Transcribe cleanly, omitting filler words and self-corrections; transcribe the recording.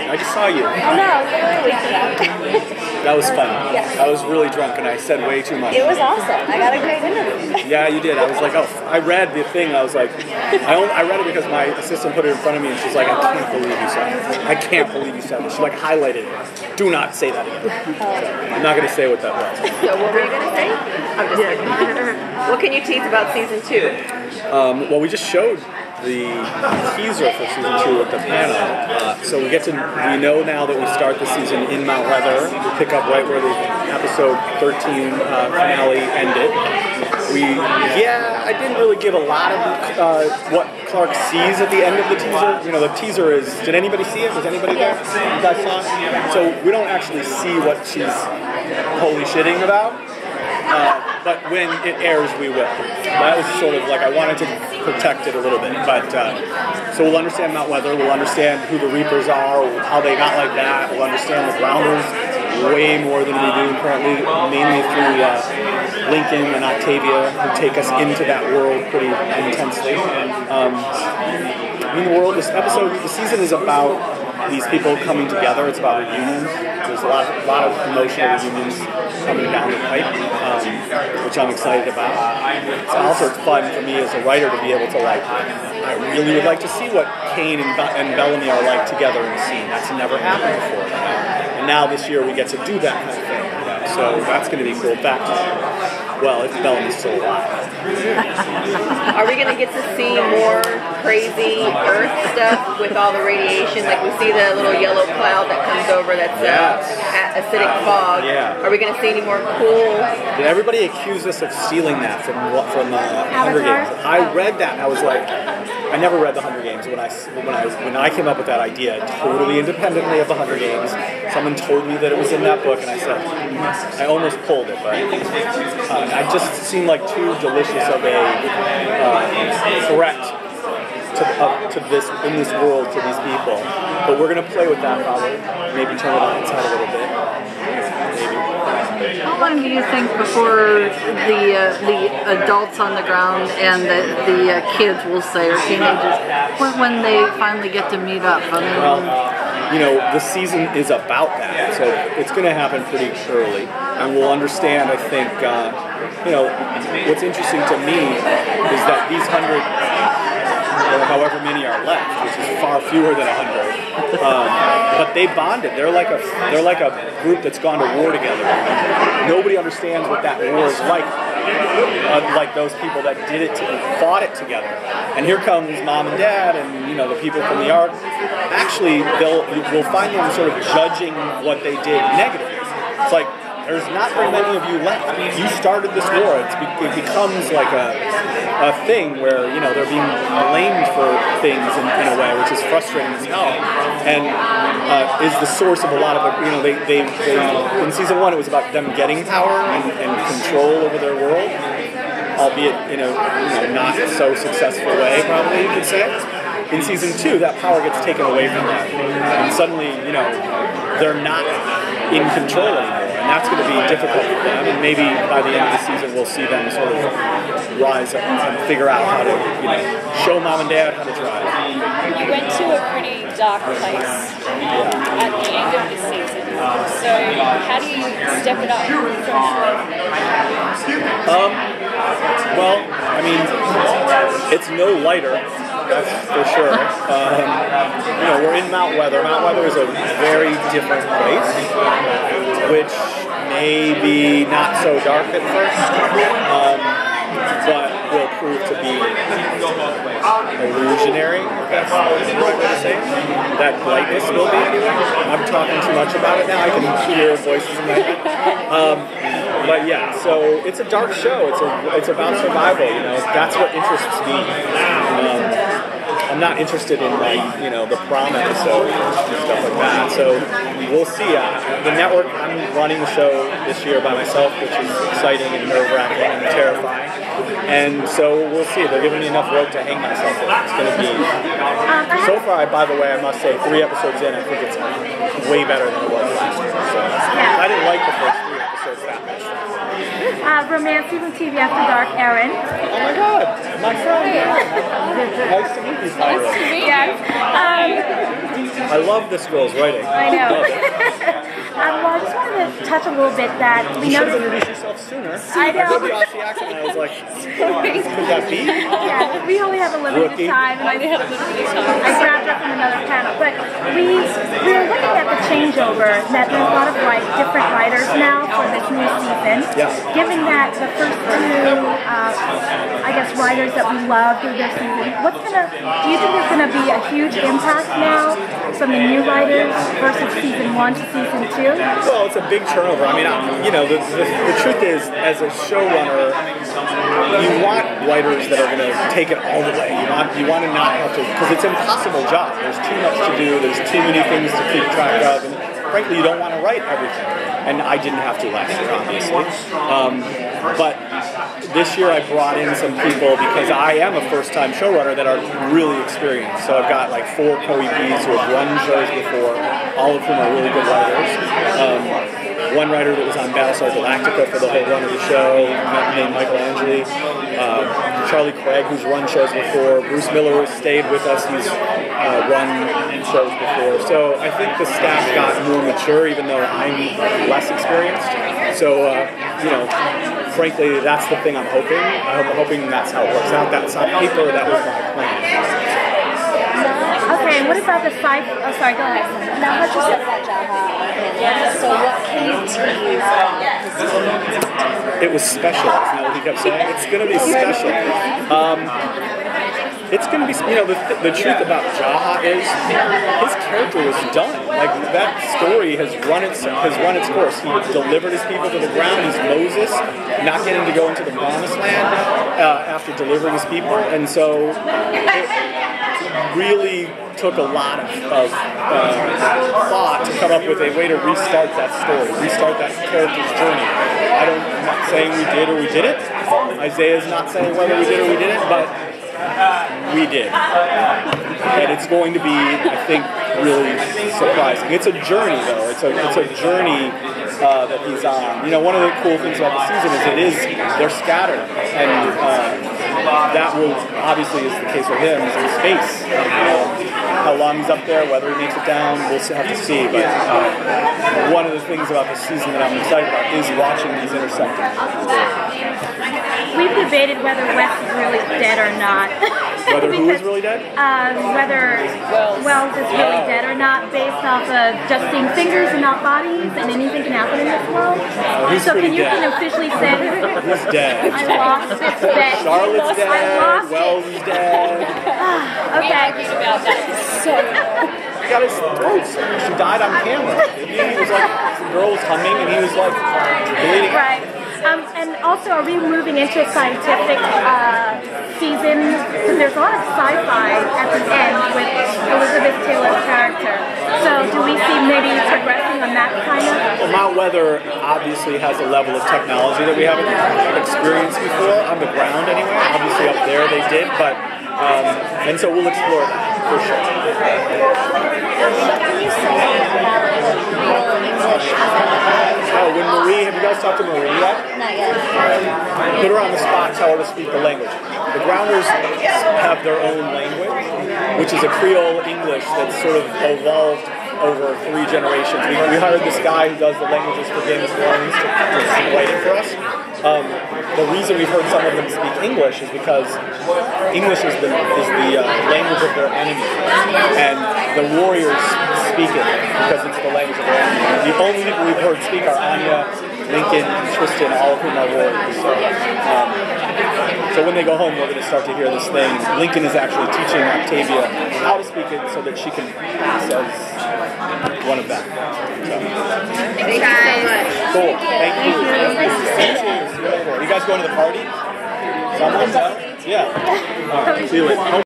I just saw you. Oh no, literally. That was fun. Yes. I was really drunk and I said way too much. It was awesome. I got a great interview. Yeah, you did. I was like, oh, I read the thing. I was like, I read it because my assistant put it in front of me and she's like, I can't believe you said it. I can't believe you said it. She like highlighted it. Do not say that again. So, I'm not going to say what that was. So what were you going to say? I'm just kidding. What can you tease about season 2? Well, we just showed the teaser for season 2 at the panel. So we know now that we start the season in Mount Weather. We pick up right where the episode 13 finale ended. I didn't really give a lot of what Clark sees at the end of the teaser. You know, the teaser is, did anybody see it? Was anybody there? You guys saw it? So we don't actually see what she's holy shitting about. But when it airs, we will. That was sort of like, I wanted to protect it a little bit. But so we'll understand Mount Weather, we'll understand who the Reapers are, how they got like that, we'll understand the Grounders way more than we do currently, mainly through Lincoln and Octavia, who take us into that world pretty intensely. The season is about these people coming together. It's about reunions. There's a lot of emotional reunions coming down the pipe, which I'm excited about. It's fun for me as a writer to be able to I really would like to see what Kane and Bellamy are like together in a scene. That's never happened before. And now this year we get to do that kind of thing. So that's going to be cool. If Bellamy's still alive. Are we going to get to see more crazy Earth stuff with all the radiation? Like we see the little yellow cloud that comes over that's acidic fog. Yeah. Are we going to see any more cool? Everybody accused us of stealing that from Hunger Games. I read that and I was like, I never read the Hunger Games when I came up with that idea, totally independently of the Hunger Games. Someone told me that it was in that book, and I said, I almost pulled it, but it just seemed like too delicious of a threat to this in this world to these people. But we're gonna play with that probably. Maybe turn it on its head a little bit. Maybe. How long do you think before the adults on the ground and the kids, will say, or teenagers, when they finally get to meet up? I mean, well, the season is about that, so it's going to happen pretty early, and we'll understand. I think, what's interesting to me is that these 100, or however many are left, which is far fewer than 100, but they bonded. They're like a group that's gone to war together. Nobody understands what that war is like those people that did it, fought it together. And here comes Mom and Dad, and the people from the Ark. Actually, we'll find them sort of judging what they did negatively. It's like, there's not very many of you left. You started this war. It becomes like a thing where they're being blamed for things in a way, which is frustrating as hell, and is the source of a lot of they in season 1 it was about them getting power and control over their world, albeit in a not so successful way, probably you could say. In season 2, that power gets taken away from them, and suddenly they're not in control anymore. And that's going to be difficult for them, and maybe by the end of the season we'll see them sort of rise up and figure out how to, show Mom and Dad how to drive. You went to a pretty dark place at the end of the season, so how do you step it up from Well, I mean, it's no lighter, that's for sure. We're in Mount Weather. Mount Weather is a very different place, which may be not so dark at first, but will prove to be illusionary, if that's the right way to say it. That lightness will be anyway. I'm talking too much about it now. I can hear voices in my head. But yeah, so it's a dark show. It's about survival. That's what interests me. I'm not interested in the prom episode and stuff like that. So we'll see. The network, I'm running the show this year by myself, which is exciting and nerve-wracking and terrifying. And so we'll see. They're giving me enough rope to hang myself in. It's going to be. So far, by the way, I must say, 3 episodes in, I think it's way better than it was last year. So I didn't like the first 3 episodes that much. Romancing from TV After Dark, Erin. Oh my God, my friend. Nice to meet you. Nice to meet you. I love this girl's writing. I know. Love it. Well, I just wanted to touch a little bit that we You should know. have introduced yourself sooner. I know. I heard the Aussie accent and I was like, could that be? Yeah, we only have a limited Rookie. time, and I grabbed her from another panel. But we were looking at the changeover, that there's a lot of different writers now for this new season. Yeah. Given that the first two, I guess, writers that we love through this season, do you think there's going to be a huge impact now from the new writers versus season 1 to season 2? Well, it's a big turnover. I mean, the truth is, as a showrunner, you want writers that are going to take it all the way. You want to not have to, because it's an impossible job. There's too much to do. There's too many things to keep track of, and frankly, you don't want to write everything. And I didn't have to last year, obviously. But this year I brought in some people because I am a first-time showrunner that are really experienced. So I've got like 4 co-EPs who have run shows before, all of whom are really good writers. One writer that was on Battlestar Galactica for the whole run of the show, named Michael Angeli. Charlie Craig, who's run shows before. Bruce Miller has stayed with us. He's run shows before. So I think the staff got more mature, even though I'm less experienced. So, frankly, that's the thing I'm hoping. I'm hoping that's how it works out. That's on paper, that was my plan. Okay, and what about the sci? Oh, sorry, go ahead. Now, what you said about Jaha, so what can you tease It was special, isn't that what he kept saying? It's going to be special. It's going to be, the truth about Jaha is his character was done. Like, that story has run its course. He delivered his people to the ground. He's Moses, not getting to go into the promised land after delivering his people. And so it really took a lot of thought to come up with a way to restart that story, restart that character's journey. I'm not saying we did or we didn't. Isaiah's not saying whether we did or we didn't, but we did. And it's going to be, I think, really surprising. It's a journey, though. It's a journey that he's on. One of the cool things about the season is they're scattered. And that will, obviously, is the case with him, is in space. How long he's up there, whether he makes it down, we'll have to see. But one of the things about the season that I'm excited about is watching these intersecting. We've debated whether Wes is really dead or not. Whether who is really dead? Whether Wells is really dead or not, based off of just seeing fingers and not bodies, and anything can happen in this world. So can you officially say who's dead? I lost this bet. Charlotte's dead. I lost Wells is dead. Okay. I argued about that. So He got his throat. She died on camera. He was like, the girl was humming, and he was like bleeding. Right. And also, are we moving into a scientific season? Because there's a lot of sci-fi at the end with Elizabeth Taylor's character. So do we see maybe progressing on that kind of? Well, Mount Weather obviously has a level of technology that we haven't experienced before, on the ground anyway. Obviously up there they did, but and so we'll explore that for sure. What can you say about real English? Oh, when Marie, have you guys talked to Marie yet? Not yet. Put her on the spot, tell her to speak the language. The Grounders have their own language, which is a Creole English that's sort of evolved over 3 generations. We hired this guy who does the languages for Game of Thrones to write it for us. The reason we've heard some of them speak English is because English is the language of their enemy, and the warriors speak it because it's the language of their enemy. The only people we've heard speak are Anya, Lincoln, Tristan, all of whom are warriors. So when they go home, we're going to start to hear this thing. Lincoln is actually teaching Octavia how to speak it so that she can pass as one of them. So. Thank you so much. Cool. Thank you. Nice to see you. Are you guys going to the party? Someone? No? Yeah. All right. See you later.